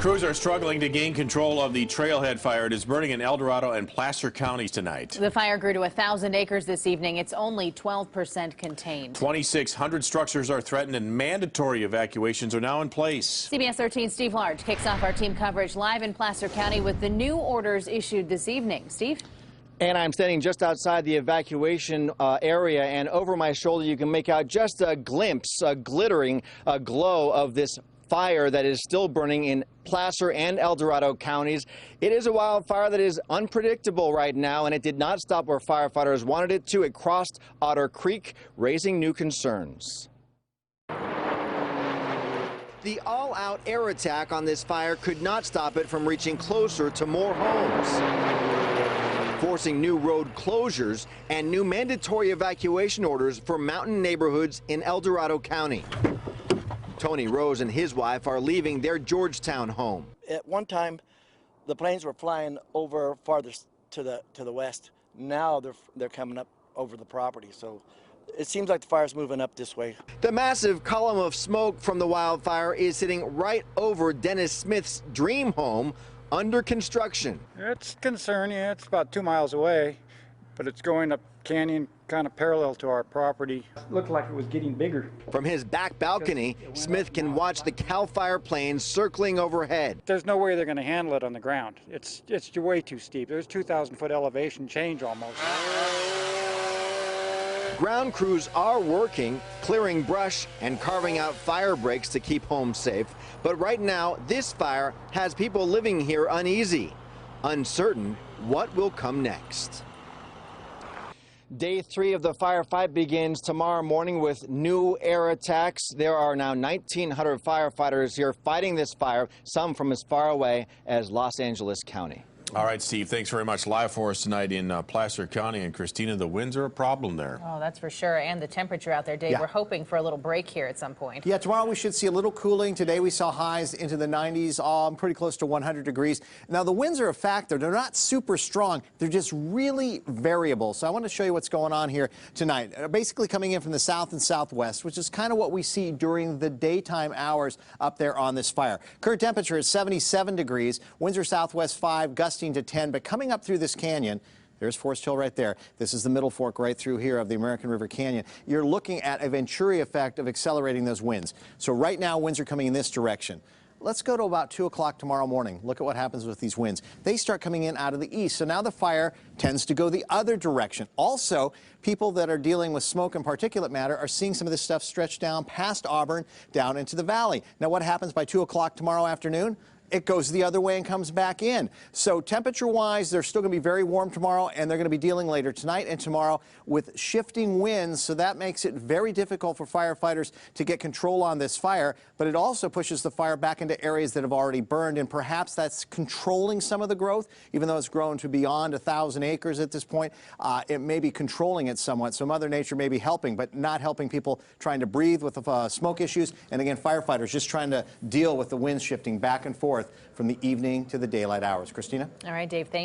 Crews are struggling to gain control of the Trailhead fire. It is burning in El Dorado and Placer counties tonight. The fire grew to 1,000 acres this evening. It's only 12% contained. 2,600 structures are threatened and mandatory evacuations are now in place. CBS 13's Steve Large kicks off our team coverage live in Placer County with the new orders issued this evening. Steve? And I'm standing just outside the evacuation area, and over my shoulder you can make out just a glimpse, a glittering glow of this fire that is still burning in Placer and El Dorado counties. It is a wildfire that is unpredictable right now, and it did not stop where firefighters wanted it to. It crossed Otter Creek, raising new concerns. The all-out air attack on this fire could not stop it from reaching closer to more homes, forcing new road closures and new mandatory evacuation orders for mountain neighborhoods in El Dorado County. Tony Rose and his wife are leaving their Georgetown home. At one time, the planes were flying over farthest to the west. Now they're coming up over the property, so it seems like the fire's moving up this way. The massive column of smoke from the wildfire is sitting right over Dennis Smith's dream home under construction. It's concerning. It's about 2 miles away, but it's going up canyon kind of parallel to our property. It looked like it was getting bigger. From his back balcony, Smith can watch the CAL FIRE planes circling overhead. There's no way they're going to handle it on the ground. It's way too steep. There's 2,000-foot elevation change almost. Ground crews are working, clearing brush and carving out fire breaks to keep homes safe. But right now, this fire has people living here uneasy, uncertain what will come next. Day 3 of the firefight begins tomorrow morning with new air attacks. There are now 1,900 firefighters here fighting this fire, some from as far away as Los Angeles County. All right, Steve, thanks very much. Live for us tonight in Placer County. And Christina, the winds are a problem there. Oh, that's for sure. And the temperature out there, Dave. Yeah. We're hoping for a little break here at some point. Yeah, tomorrow we should see a little cooling. Today we saw highs into the 90s, pretty close to 100 degrees. Now, the winds are a factor. They're not super strong. They're just really variable. So I want to show you what's going on here tonight. Basically coming in from the south and southwest, which is kind of what we see during the daytime hours up there on this fire. Current temperature is 77 degrees. Winds are southwest 5, gusting to 10. But coming up through this canyon, there's Forest Hill right there. This is the middle fork right through here of the American River Canyon. You're looking at a Venturi effect of accelerating those winds. So right now, winds are coming in this direction. Let's go to about 2 o'clock tomorrow morning. Look at what happens with these winds. They start coming in out of the east. So now the fire tends to go the other direction. Also, people that are dealing with smoke and particulate matter are seeing some of this stuff stretch down past Auburn, down into the valley. Now, what happens by 2 o'clock tomorrow afternoon? It goes the other way and comes back in. So temperature-wise, they're still going to be very warm tomorrow, and they're going to be dealing later tonight and tomorrow with shifting winds. So that makes it very difficult for firefighters to get control on this fire. But it also pushes the fire back into areas that have already burned, and perhaps that's controlling some of the growth. Even though it's grown to beyond 1,000 acres at this point, it may be controlling it somewhat. So Mother Nature may be helping, but not helping people trying to breathe with the smoke issues. And again, firefighters just trying to deal with the winds shifting back and forth from the evening to the daylight hours. Christina? All right, Dave, thank you.